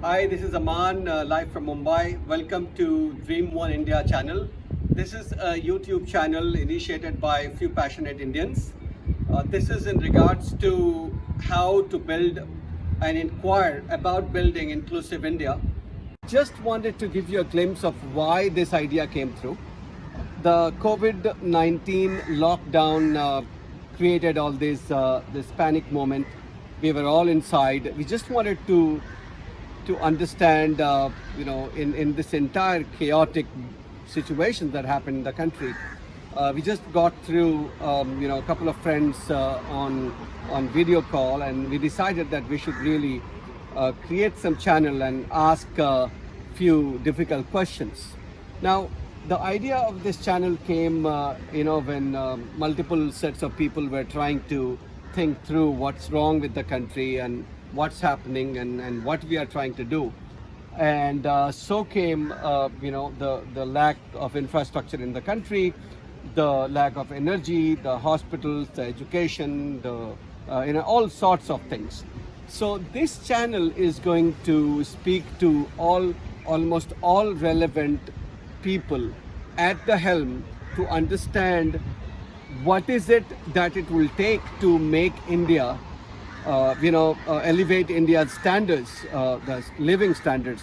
Hi, this is Aman, live from Mumbai. Welcome to Dream One India channel. This is a YouTube channel initiated by a few passionate Indians. This is in regards to how to build and inquire about building inclusive India. Just wanted to give you a glimpse of why this idea came through. The COVID-19 lockdown created all this panic moment. We were all inside. We just wanted to understand, in this entire chaotic situation that happened in the country. We just got through, a couple of friends on video call, and we decided that we should really create some channel and ask a few difficult questions. Now, the idea of this channel came, when multiple sets of people were trying to think through what's wrong with the country and what's happening and what we are trying to do. And so came, the lack of infrastructure in the country, the lack of energy, the hospitals, the education, all sorts of things. So this channel is going to speak to almost all relevant people at the helm to understand what is it that it will take to make India, elevate India's standards, the living standards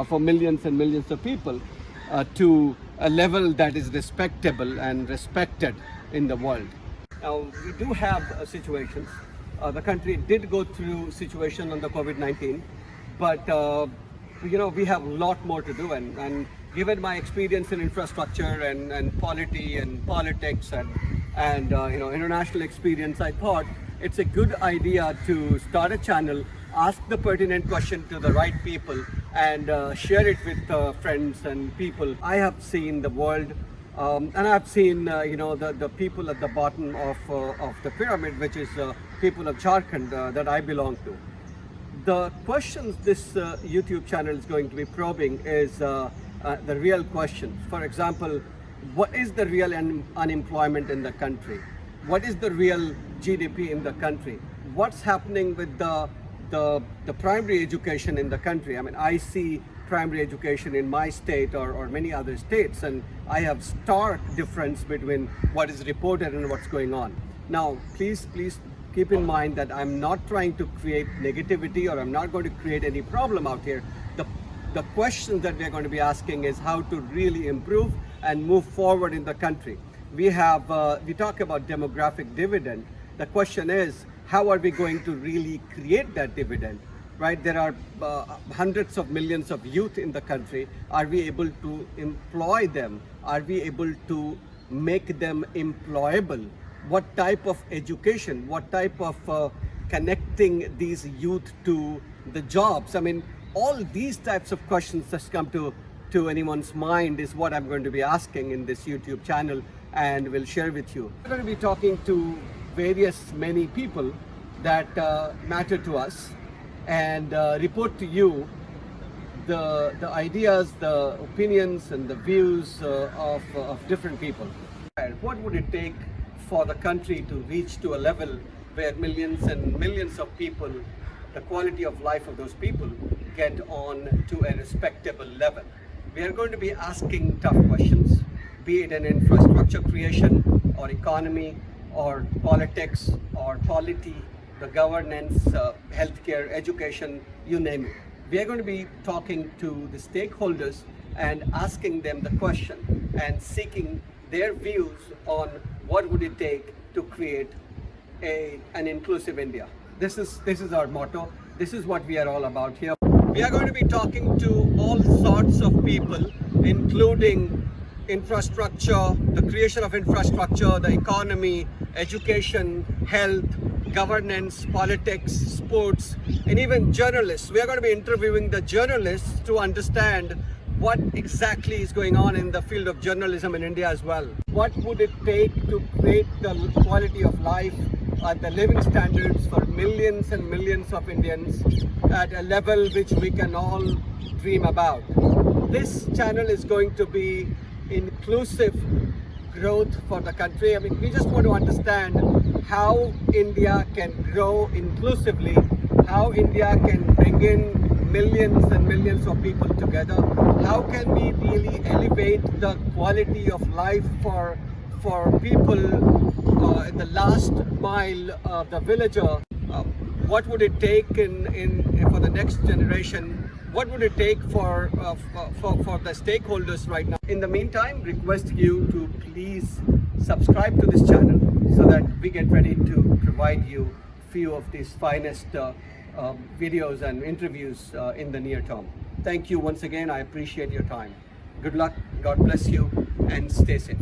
for millions and millions of people to a level that is respectable and respected in the world. Now, we do have situations. The country did go through situation on the COVID-19, but we have a lot more to do. And given my experience in infrastructure and polity and politics and international experience, I thought it's a good idea to start a channel, ask the pertinent question to the right people, and share it with friends and people. I have seen the world, and I've seen the people at the bottom of the pyramid, which is people of Jharkhand that I belong to. The questions this YouTube channel is going to be probing is the real questions. For example, what is the real unemployment in the country? What is the real GDP in the country? What's happening with the primary education in the country? I mean, I see primary education in my state or many other states, and I have stark difference between what is reported and what's going on. Now, please keep in mind that I'm not trying to create negativity, or I'm not going to create any problem out here. The questions that we're going to be asking is how to really improve and move forward in the country. We talk about demographic dividend. The question is, how are we going to really create that dividend, right? There are hundreds of millions of youth in the country. Are we able to employ them? Are we able to make them employable? What type of education, what type of connecting these youth to the jobs? I mean, all these types of questions that come to anyone's mind is what I'm going to be asking in this YouTube channel, and will share with you. We're going to be talking to many people that matter to us, and report to you the ideas, the opinions, and the views of different people. What would it take for the country to reach to a level where millions and millions of people, the quality of life of those people, get on to a respectable level? We are going to be asking tough questions, be it in infrastructure creation or economy or politics or polity, the governance, healthcare, education, you name it. We are going to be talking to the stakeholders and asking them the question and seeking their views on what would it take to create an inclusive India. This is our motto. This is what we are all about here. We are going to be talking to all sorts of people, including infrastructure, the creation of infrastructure, the economy, education, health, governance, politics, sports, and even journalists. We are going to be interviewing the journalists to understand what exactly is going on in the field of journalism in India as well. What would it take to create the quality of life, the living standards for millions and millions of Indians at a level which we can all dream about? This channel is going to be inclusive growth for the country. I mean, we just want to understand how India can grow inclusively, how India can bring in millions and millions of people together? How can we really elevate the quality of life for people in the last mile of the villager? What would it take for the next generation? What would it take for the stakeholders right now? In the meantime, request you to please subscribe to this channel so that we get ready to provide you few of these finest videos and interviews in the near term. Thank you once again. I appreciate your time. Good luck. God bless you and stay safe.